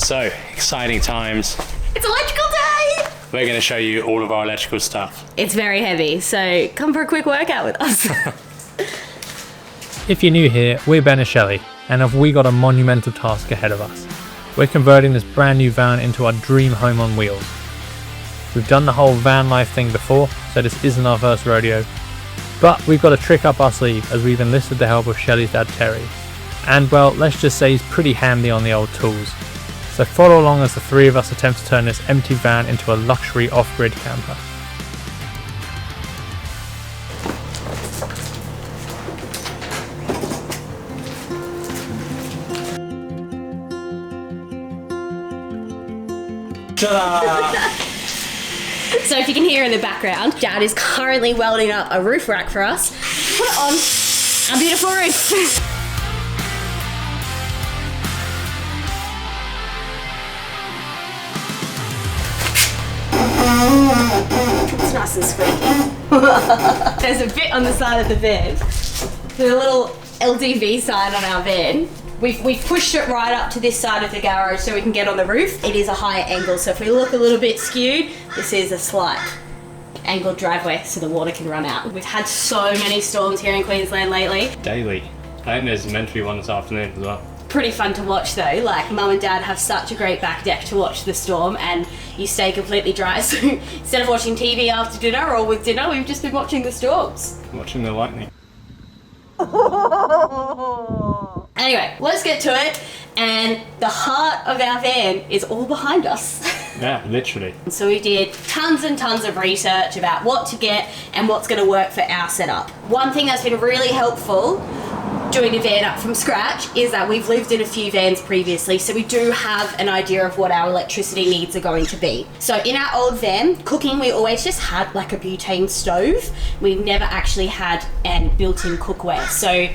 So, exciting times. It's electrical day! We're going to show you all of our electrical stuff. It's very heavy, so come for a quick workout with us. If you're new here, we're Ben and Shelley, and have we got a monumental task ahead of us. We're converting this brand new van into our dream home on wheels. We've done the whole Vanlife thing before, so this isn't our first rodeo. But we've got a trick up our sleeve as we've enlisted the help of Shelley's dad Terry. And well, let's just say he's pretty handy on the old tools. So follow along as the three of us attempt to turn this empty van into a luxury off-grid camper. Ta-da! So if you can hear in the background, Dad is currently welding up a roof rack for us. Put it on our beautiful roof. It's nice and squeaky. There's a bit on the side of the van. There's a little LDV sign on our van. We've pushed it right up to this side of the garage so we can get on the roof. It is a higher angle, so if we look a little bit skewed, this is a slight angled driveway so the water can run out. We've had so many storms here in Queensland lately. Daily. I think there's meant to be one this afternoon as well. Pretty fun to watch though. Like, Mum and Dad have such a great back deck to watch the storm and you stay completely dry. So instead of watching TV after dinner or with dinner, we've just been watching the storms. Watching the lightning. Anyway, let's get to it. And the heart of our van is all behind us. Yeah, literally. So we did tons and tons of research about what to get and what's going to work for our setup. One thing that's been really helpful doing a van up from scratch is that we've lived in a few vans previously, so we do have an idea of what our electricity needs are going to be. So in our old van, cooking, we always just had like a butane stove. We've never actually had a built-in cookware. So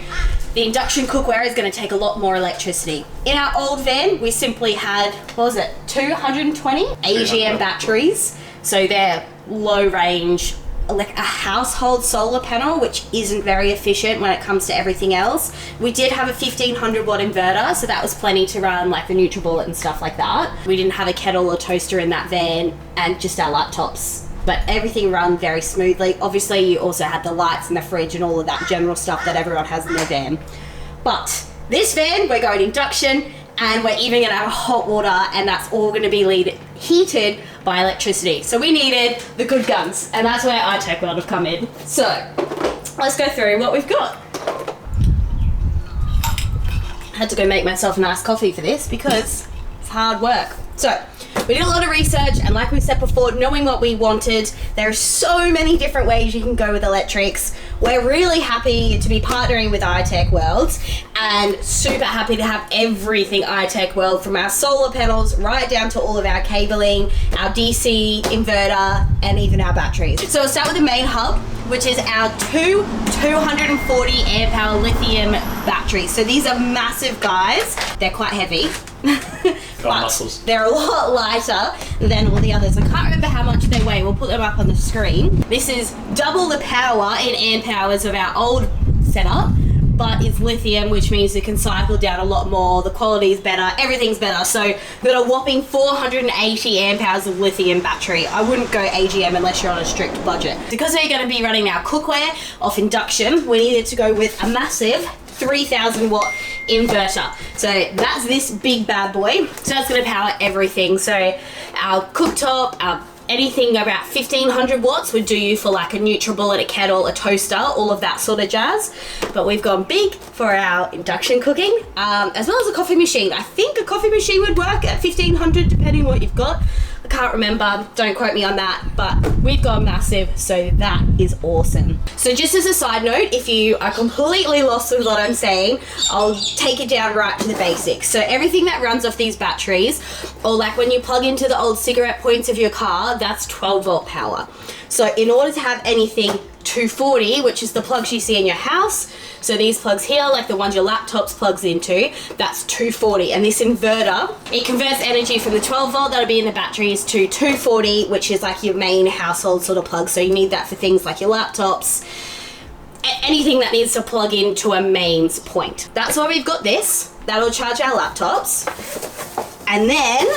the induction cookware is going to take a lot more electricity. In our old van, we simply had, what was it, 220 AGM batteries. So they're low range, like a household solar panel, which isn't very efficient when it comes to everything else. We did have a 1500 watt inverter, so that was plenty to run like the NutriBullet and stuff like that. We didn't have a kettle or toaster in that van, and just our laptops. But everything ran very smoothly. Obviously, you also had the lights and the fridge and all of that general stuff that everyone has in their van. But this van, we're going induction, and we're even gonna have hot water, and that's all gonna be heated by electricity. So we needed the good guns, and that's where iTechworld have come in. So let's go through what we've got. I had to go make myself a nice coffee for this because it's hard work. So we did a lot of research, and like we said before, knowing what we wanted, there are so many different ways you can go with electrics. We're really happy to be partnering with iTechworld and super happy to have everything iTechworld, from our solar panels right down to all of our cabling, our DC inverter, and even our batteries. So we'll start with the main hub, which is our two 240 amp hour lithium batteries. So these are massive guys. They're quite heavy. Got muscles. They're a lot lighter than all the others. I can't remember how much they weigh. We'll put them up on the screen. This is double the power in amp hours of our old setup, but it's lithium, which means it can cycle down a lot more. The quality is better. Everything's better. So we've got a whopping 480 amp hours of lithium battery. I wouldn't go AGM unless you're on a strict budget. Because we're going to be running our cookware off induction, we needed to go with a massive 3000 watt inverter. So that's this big bad boy. So that's going to power everything. So our cooktop, anything about 1500 watts would do you for like a NutriBullet, a kettle, a toaster, all of that sort of jazz. But we've gone big for our induction cooking, as well as a coffee machine. I think a coffee machine would work at 1500 depending what you've got. I can't remember, don't quote me on that, but we've gone massive, so that is awesome. So just as a side note, if you are completely lost with what I'm saying, I'll take it down right to the basics. So everything that runs off these batteries, or like when you plug into the old cigarette points of your car, that's 12 volt power. So in order to have anything 240, which is the plugs you see in your house, so these plugs here, like the ones your laptops plugs into, that's 240. And this inverter, it converts energy from the 12 volt that'll be in the batteries to 240, which is like your main household sort of plug. So you need that for things like your laptops, anything that needs to plug into a mains point. That's why we've got this. That'll charge our laptops. And then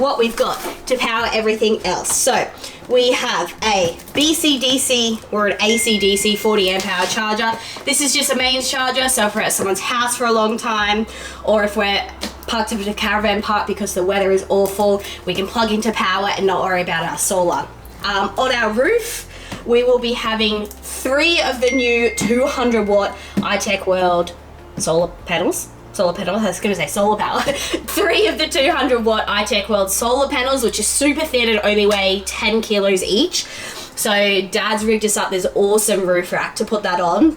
what we've got to power everything else. So we have a BCDC or an ACDC 40 amp hour charger. This is just a mains charger, so if we're at someone's house for a long time, or if we're parked up at a caravan park because the weather is awful, we can plug into power and not worry about our solar. On our roof, we will be having 3 of the new 200 watt iTechworld solar panels. I was going to say solar power. 3 of the 200 watt iTechworld solar panels, which is super thin and only weigh 10 kilos each. So Dad's rigged us up this awesome roof rack to put that on.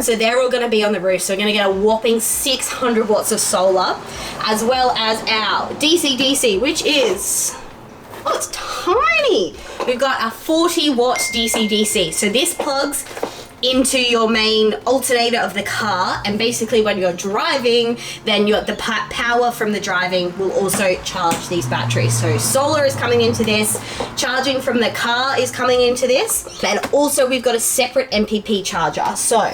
So they're all going to be on the roof. So we're going to get a whopping 600 watts of solar, as well as our DCDC, which is, oh, it's tiny. We've got a 40 watt DCDC. So this plugs into your main alternator of the car, and basically when you're driving, then the power from the driving will also charge these batteries. So solar is coming into this, charging from the car is coming into this, and also we've got a separate MPP charger. So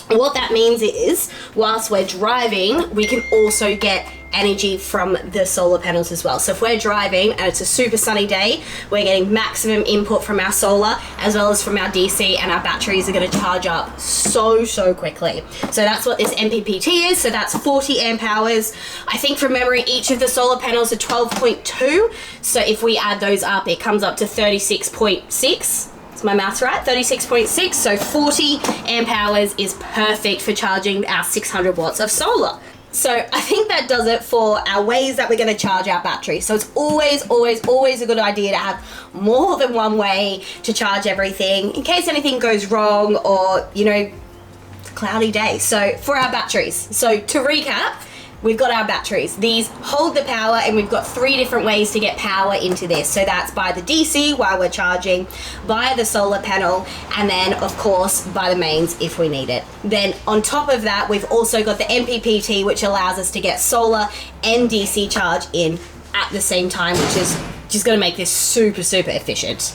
what that means is, whilst we're driving, we can also get energy from the solar panels as well. So if we're driving and it's a super sunny day, we're getting maximum input from our solar as well as from our DC, and our batteries are going to charge up so quickly. So that's what this MPPT is. So that's 40 amp hours. I think from memory, each of the solar panels are 12.2. So if we add those up, it comes up to 36.6. My math's right, 36.6. So 40 amp hours is perfect for charging our 600 watts of solar. So I think that does it for our ways that we're going to charge our battery. So it's always a good idea to have more than one way to charge everything in case anything goes wrong, or, you know, cloudy day. So for our batteries, so to recap, we've got our batteries. These hold the power, and we've got 3 different ways to get power into this. So that's by the DC while we're charging, via the solar panel, and then of course by the mains if we need it. Then on top of that, we've also got the MPPT, which allows us to get solar and DC charge in at the same time, which is just going to make this super efficient.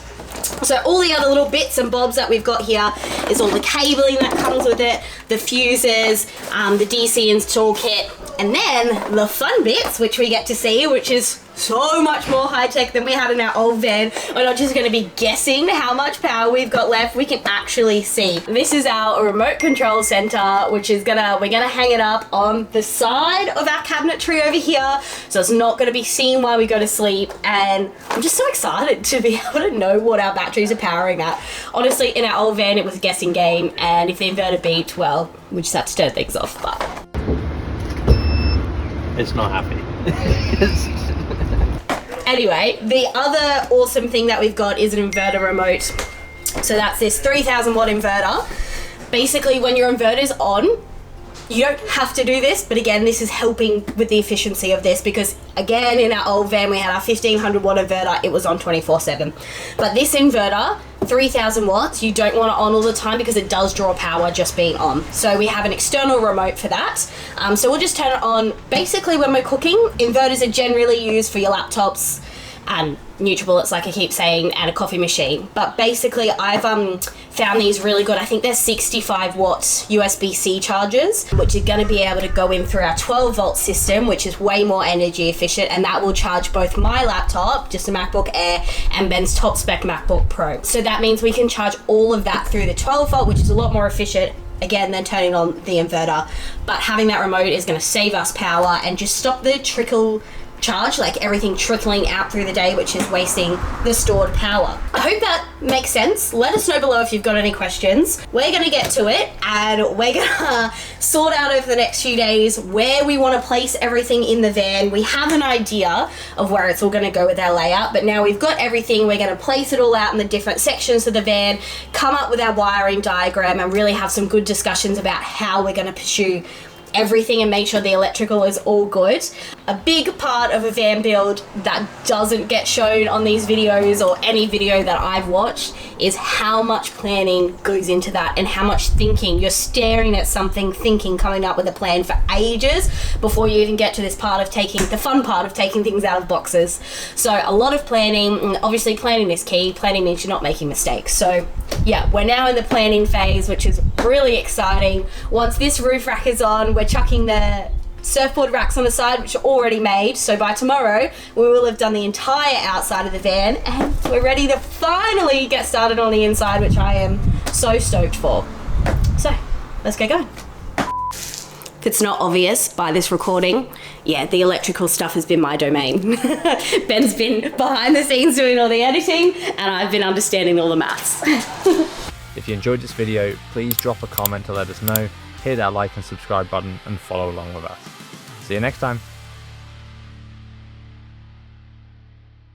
So all the other little bits and bobs that we've got here is all the cabling that comes with it, the fuses, the DC install kit, and then the fun bits, which we get to see, which is so much more high-tech than we had in our old van. We're not just going to be guessing how much power we've got left, we can actually see. This is our remote control center, which is we're gonna hang it up on the side of our cabinetry over here, so it's not gonna be seen while we go to sleep. And I'm just so excited to be able to know what our batteries are powering at. Honestly, in our old van, it was a guessing game, and if the inverter beeped, well, we just had to turn things off, but It's not happy. Anyway, the other awesome thing that we've got is an inverter remote. So that's this 3000 watt inverter. Basically, when your inverter's on, you don't have to do this, but again, this is helping with the efficiency of this, because again, in our old van, we had our 1500 watt inverter, it was on 24/7. But this inverter, 3000 watts, you don't want it on all the time because it does draw power just being on. So we have an external remote for that. So we'll just turn it on basically when we're cooking. Inverters are generally used for your laptops and NutriBullets, like I keep saying, and a coffee machine. But basically, I've found these really good. I think they're 65 watt USB-C chargers, which are going to be able to go in through our 12 volt system, which is way more energy efficient, and that will charge both my laptop, just a MacBook Air, and Ben's top spec MacBook Pro. So that means we can charge all of that through the 12 volt, which is a lot more efficient, again, than turning on the inverter. But having that remote is going to save us power and just stop the trickle charge, like everything trickling out through the day, which is wasting the stored power. I hope that makes sense. Let us know below if you've got any questions. We're gonna get to it, and we're gonna sort out over the next few days where we want to place everything in the van. We have an idea of where it's all gonna go with our layout, but now we've got everything, we're gonna place it all out in the different sections of the van, come up with our wiring diagram, and really have some good discussions about how we're gonna pursue everything and make sure the electrical is all good. A big part of a van build that doesn't get shown on these videos or any video that I've watched is how much planning goes into that, and how much thinking. You're staring at something, thinking, coming up with a plan for ages before you even get to this part of the fun part of taking things out of boxes. So a lot of planning, and obviously planning is key. Planning means you're not making mistakes. So yeah, we're now in the planning phase, which is really exciting. Once this roof rack is on, we're chucking the surfboard racks on the side, which are already made. So by tomorrow, we will have done the entire outside of the van, and we're ready to finally get started on the inside, which I am so stoked for. So let's get going. If it's not obvious by this recording, yeah, the electrical stuff has been my domain. Ben's been behind the scenes doing all the editing, and I've been understanding all the maths. If you enjoyed this video, please drop a comment to let us know, hit that like and subscribe button and follow along with us. See you next time.